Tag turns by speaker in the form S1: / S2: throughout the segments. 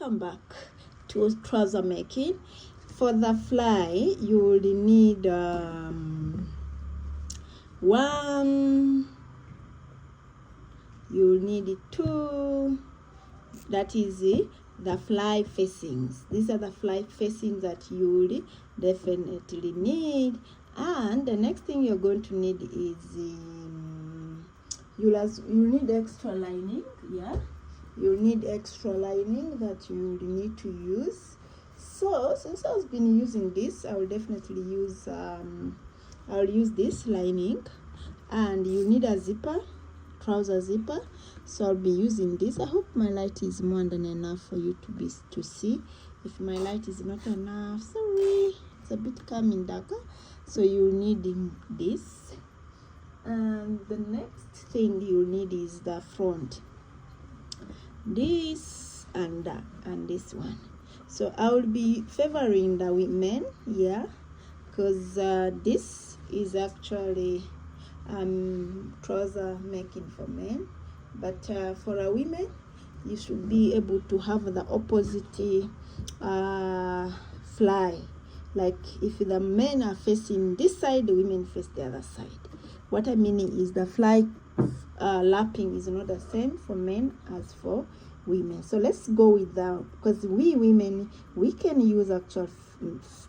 S1: welcome back to trouser making. For the fly you will need you'll need two, that is the fly facings. These are the fly facings that you will definitely need. And the next thing you're going to need is you'll need extra lining. Yeah, you'll need extra lining that you will need to use. So since I've been using this, I will definitely use I'll use this lining. And you need a zipper, trouser zipper, so I'll be using this. I hope my light is more than enough for you to see. If my light is not enough, sorry, it's a bit coming darker. So you need this, and the next thing you need is the front, this and that, and this one. So I will be favoring the women, yeah, because this is actually trouser making for men, but for a women you should be able to have the opposite fly. Like if the men are facing this side, the women face the other side. What I'm meaning is the fly lapping is not the same for men as for women. So let's go with that, because we women, we can use actual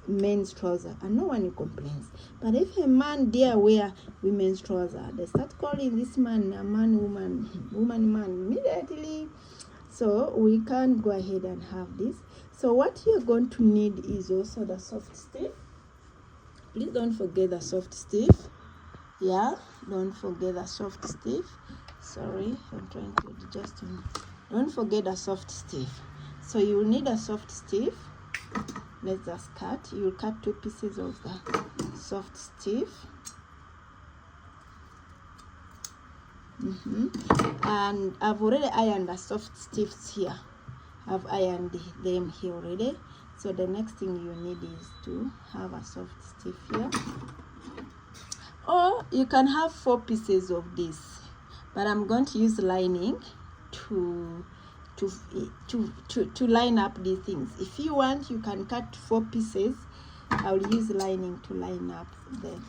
S1: men's trouser and no one complains. But if a man dare wear women's trouser, they start calling this man a man, woman, woman, man immediately. So we can't go ahead and have this. So what you're going to need is also the soft stiff. Please don't forget the soft stiff. Yeah, don't forget the soft stiff. Sorry, I'm trying to adjust. Don't forget the soft stiff. So you will need a soft stiff. Let's just cut. You'll cut 2 pieces of the soft stiff. And I've already ironed the soft stiffs here. I've ironed them here already. So the next thing you need is to have a soft stiff here. Or you can have 4 pieces of this, but I'm going to use lining to line up these things. If you want, you can cut 4 pieces. I'll use lining to line up them.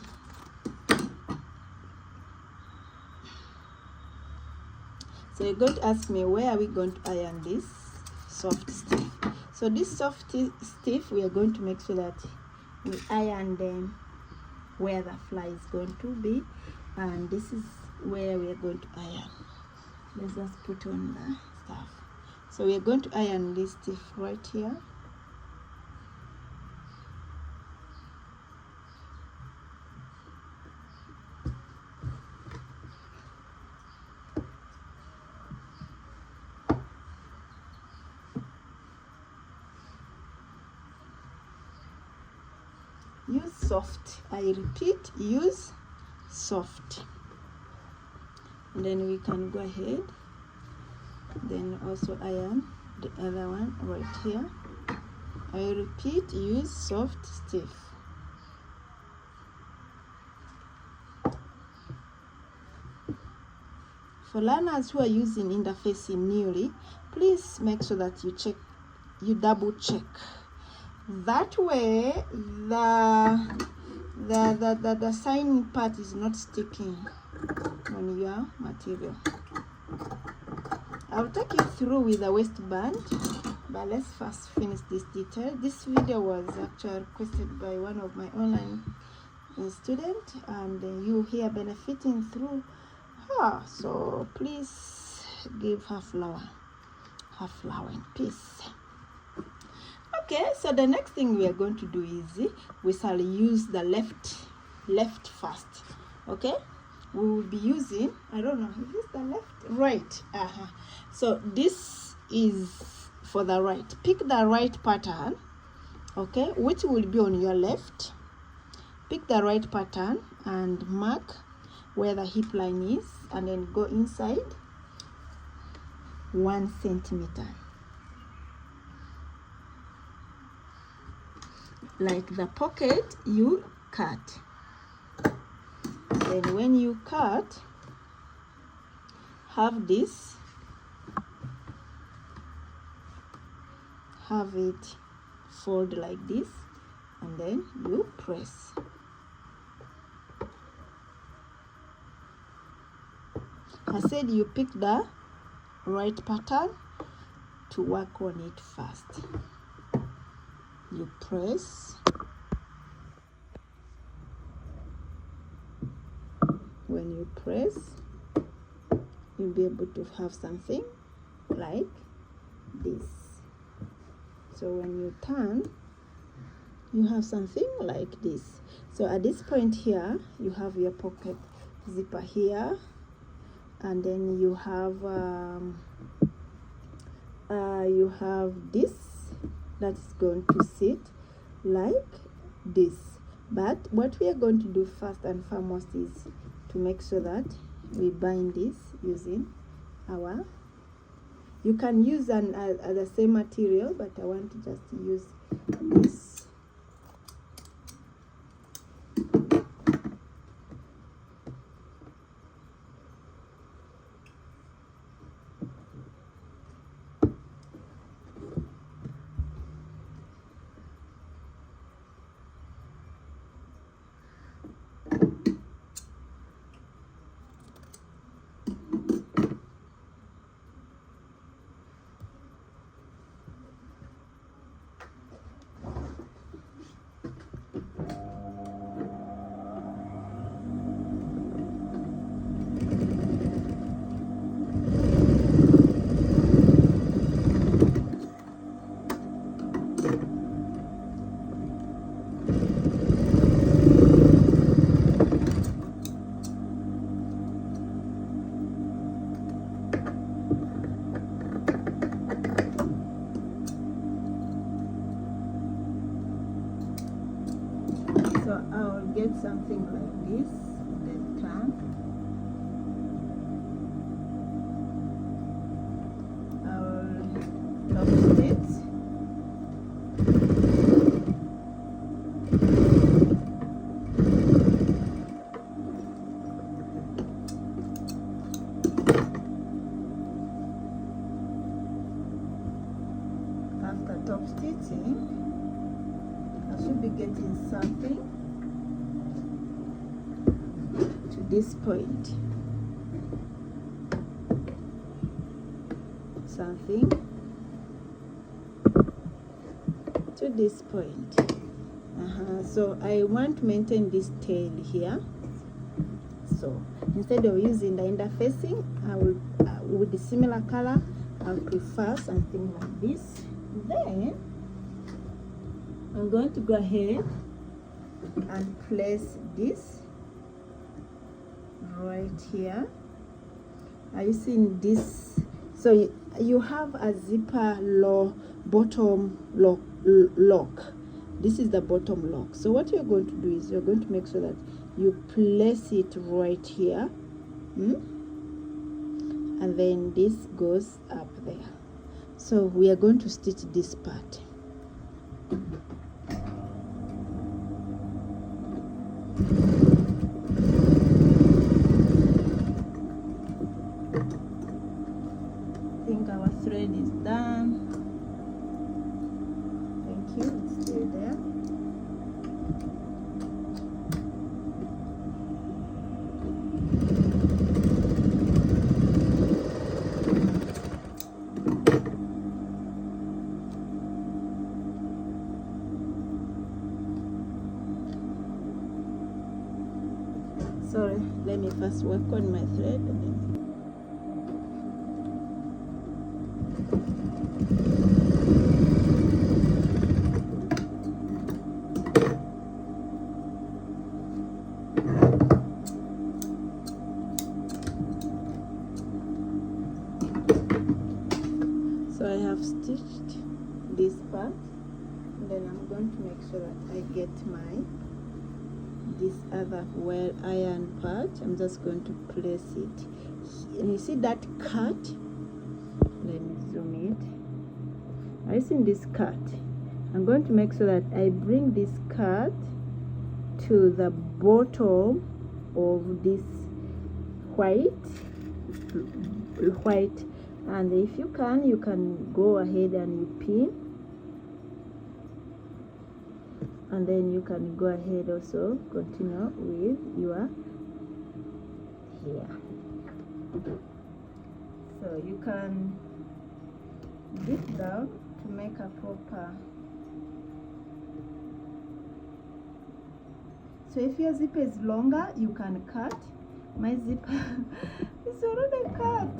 S1: So you're going to ask me, where are we going to iron this soft stiff? So this soft stiff, we are going to make sure that we iron them where the fly is going to be, and this is where we are going to iron. Let's just put on the stuff. So we are going to iron this stiff right here. Use soft. I repeat, use soft. And then we can go ahead, then also iron the other one right here. I repeat, use soft stiff. For learners who are using interfacing newly, please make sure that you double check. That way the signing part is not sticking on your material. I'll take you through with the waistband, but let's first finish this detail. This video was actually requested by one of my online students, and you here benefiting through her. So please give her flower in peace. Okay, so the next thing we are going to do is we shall use the left first. Okay, we will be using, I don't know, is this the left? Right. So this is for the right. Pick the right pattern, okay, which will be on your left. Pick the right pattern and mark where the hip line is, and then go inside 1 centimeter. Like the pocket, you cut. Then when you cut, have this have it fold like this, and then you press. I said you pick the right pattern to work on it first. You press. When you press, you'll be able to have something like this. So when you turn, you have something like this. So at this point here, you have your pocket zipper here, and then you have this that's going to sit like this. But what we are going to do first and foremost is to make sure that we bind this using our, you can use the same material, but I want to just use this. So I'll get something like this, then turn. I'll twist it. After top stitching, I should be getting something to this point, something to this point. So I want to maintain this tail here, so instead of using the interfacing, I will with the similar color, I'll prefer something like this. Then I'm going to go ahead and place this right here. Are you seeing this? So you have a zipper bottom lock. This is the bottom lock. So what you're going to do is you're going to make sure that you place it right here, and then this goes up there. So we are going to stitch this part. I think our thread is done. Thank you. It's still there. Sorry, let me first work on my thread and then. So I have stitched this part, and then I'm going to make sure that I get this other wire iron part. I'm just going to place it, and you see that cut. Let me zoom it. Are you seeing this cut? I'm going to make sure that I bring this cut to the bottom of this white, and if you can go ahead and you pin and then you can go ahead also continue with your hair. So you can dip down to make a proper. So if your zipper is longer, you can cut. My zipper is already cut.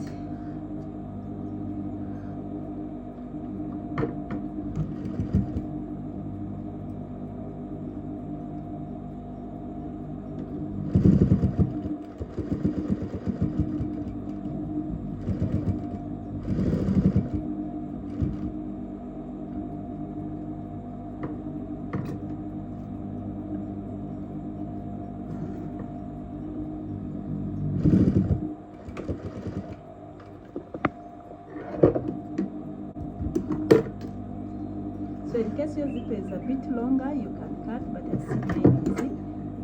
S1: So in case your zipper is a bit longer, you can cut, but I see mine easy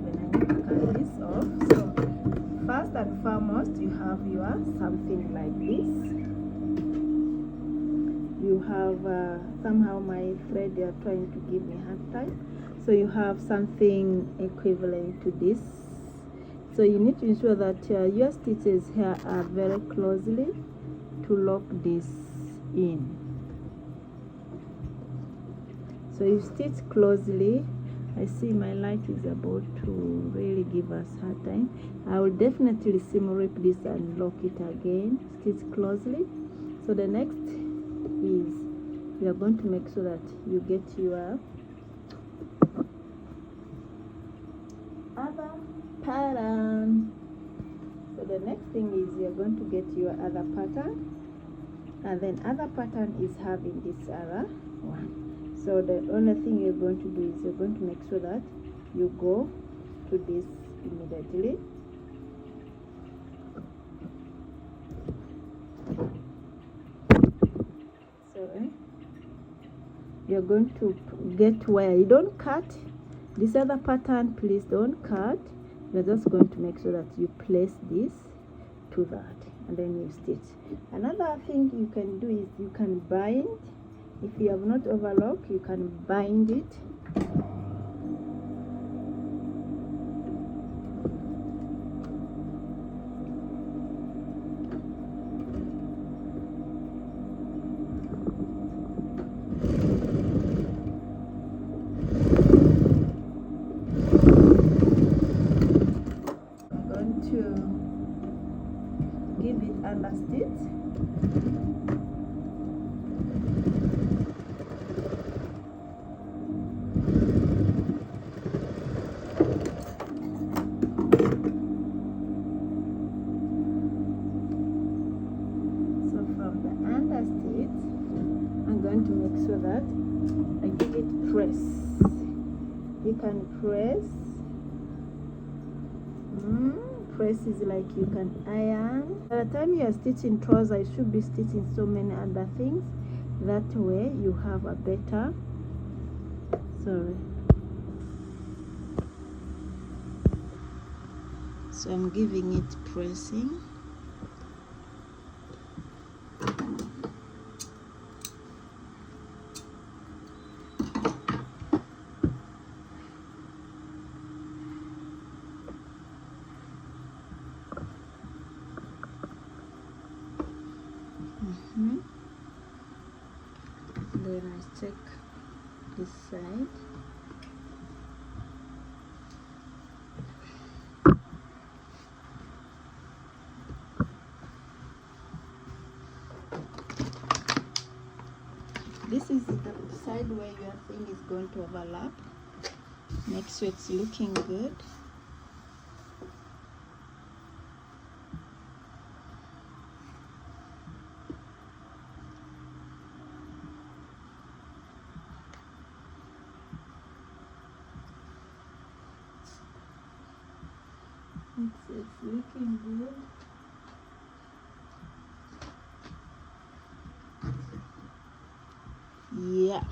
S1: when I need to cut this off. So first and foremost, you have your something like this. You have somehow my thread, they are trying to give me hard time. So you have something equivalent to this. So you need to ensure that your stitches here are very closely to lock this in. So you stitch closely. I see my light is about to really give us hard time. I will definitely seam rip this and lock it again. Stitch closely. So the next is you are going to make sure that you get your other pattern. So the next thing is you're going to get your other pattern, and then other pattern is having this other one. So the only thing you're going to do is you're going to make sure that you go to this immediately. So you're going to get where you don't cut this other pattern. Please don't cut. You're just going to make sure that you place this to that, and then you stitch. Another thing you can do is you can bind. If you have not overlocked, you can bind it. I'm going to give it under stitch. To make sure that I give it press. You can press. Press is like you can iron. By the time you are stitching trouser, you should be stitching so many other things. That way you have a better. So I'm giving it pressing. Then I check this side. This is the side where your thing is going to overlap. Make sure it's looking good. It's looking good. Yeah.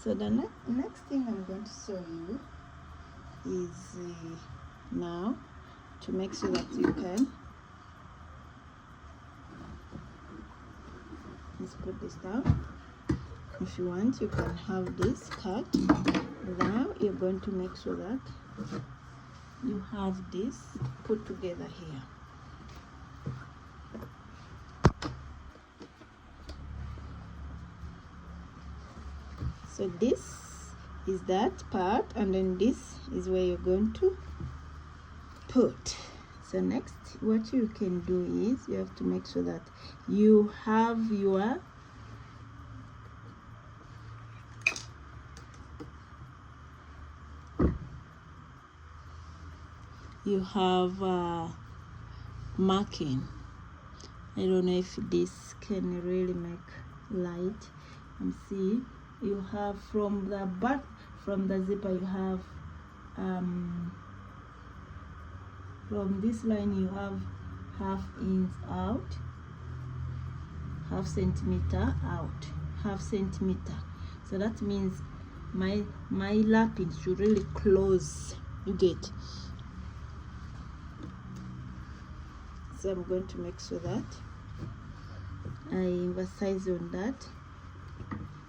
S1: So the next thing I'm going to show you is now to make sure that you can. Let's put this down. If you want, you can have this cut. Now you're going to make sure that you have this put together here. So this is that part, and then this is where you're going to put. So next, what you can do is you have to make sure that you have your marking. I don't know if this can really make light and see. You have from the back, from the zipper, you have from this line you have half inch out, half centimeter out, half centimeter. So that means my lapping should really close, you get. So I'm going to make sure that I emphasize on that.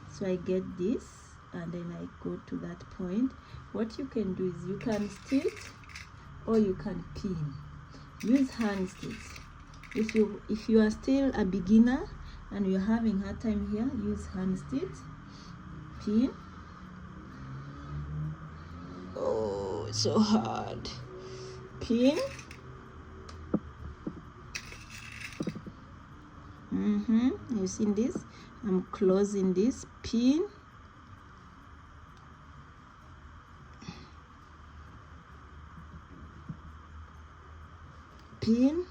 S1: So I get this, and then I go to that point. What you can do is you can stitch or you can pin. Use hand stitch. If you are still a beginner and you're having hard time here, use hand stitch, pin. Oh, it's so hard. Pin. You see this? I'm closing this, pin, pin,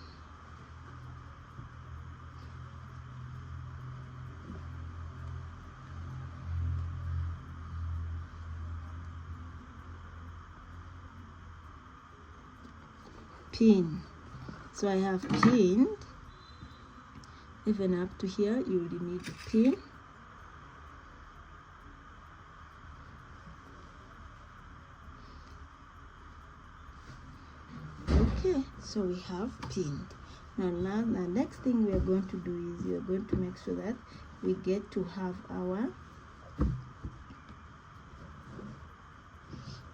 S1: pin. So I have pinned. Even up to here, you will need a pin. Okay, so we have pinned. Now the next thing we are going to do is we are going to make sure that we get to have our,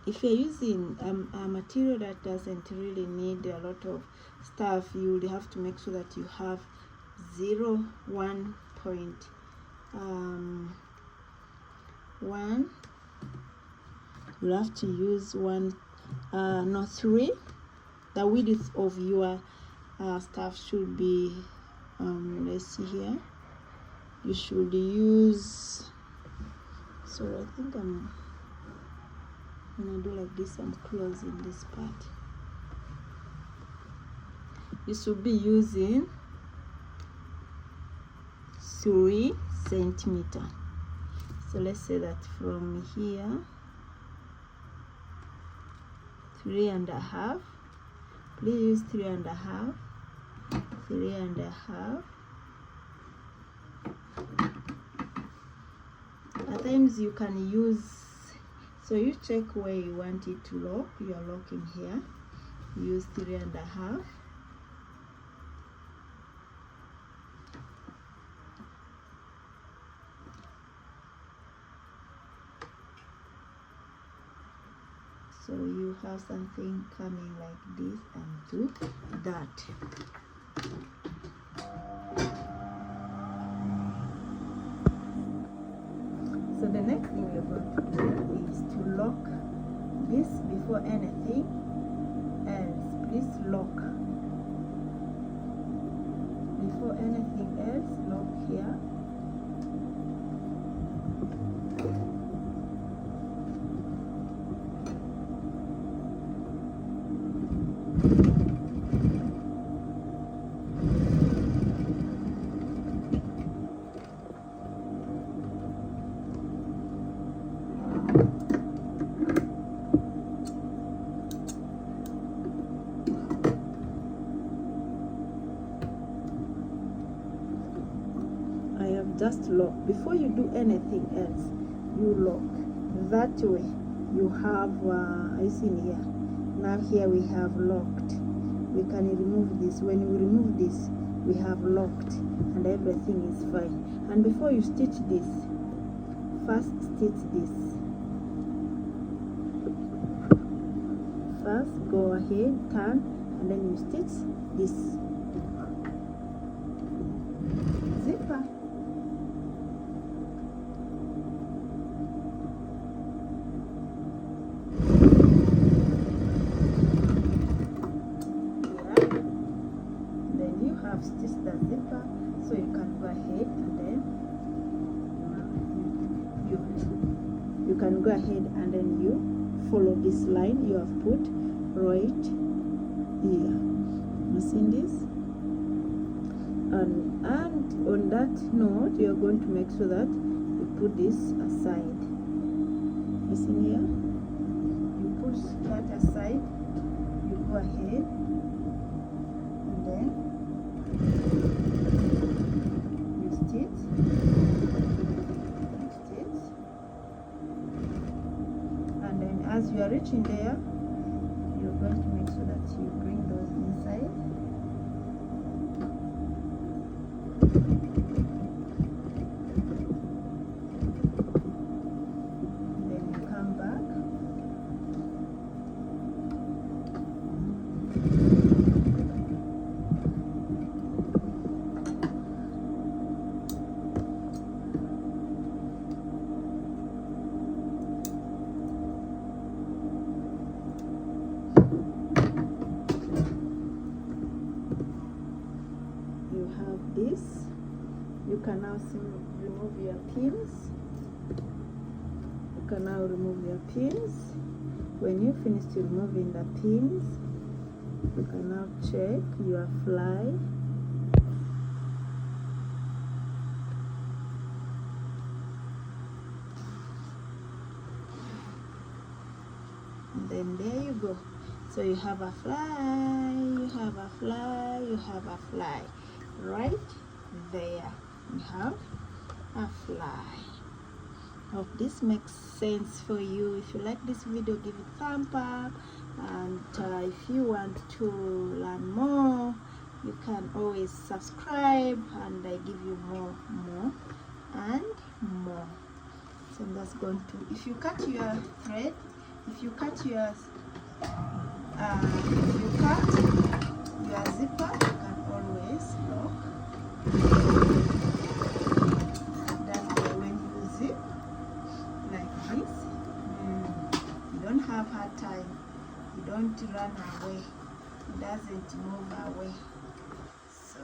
S1: if you're using a material that doesn't really need a lot of stuff, you will have to make sure that you have 1 you have to use 3. The width of your stuff should be let's see here, you should use, so I think when I do like this, I'm closing this part. You should be using 3 centimeter. So let's say that from here, 3.5. Please use 3.5, 3.5. At times you can use, so you check where you want it to lock. You are locking here. Use 3.5. So you have something coming like this and do that. So the next thing we're going to do is to lock this before anything else. Please lock. Before anything else, lock here. Just lock. Before you do anything else, you lock. That way you have you see here. Now here we have locked. We can remove this. When we remove this, we have locked and everything is fine. And before you stitch this, first stitch this. First go ahead, turn, and then you stitch this zipper. Stitch the zipper, so you can go ahead and then you can go ahead and then you follow this line you have put right here. You see this? And on that note, you are going to make sure that you put this aside. You see here? You put that aside, you go ahead and then you stitch, and then as you are reaching there, you're going to make sure that you bring those inside. Then you come back. This, you can now remove your pins. You can now remove your pins. When you finish removing the pins, you can now check your fly. And then there you go. So you have a fly, you have a fly, you have a fly. Right there we have a fly. Hope this makes sense for you. If you like this video, give it a thumb up, and if you want to learn more, you can always subscribe, and I give you more and more. So that's going to, if you cut your thread, if you cut your zipper, you can always lock. That way when you zip like this, you don't have hard time, you don't run away, it doesn't move away. So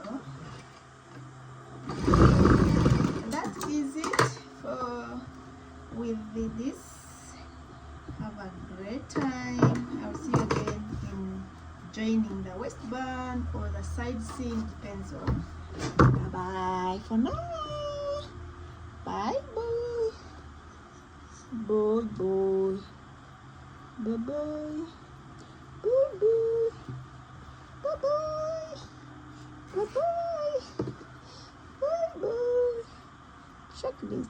S1: that is it for with this. Have a great time. I'll see you again in joining the waistband or the side seam, depends on. Bye bye for now. Bye bye. Bye bye. Bye bye. Bye bye. Bye bye. Bye bye. Bye bye. Check this.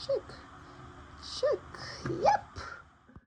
S1: Check.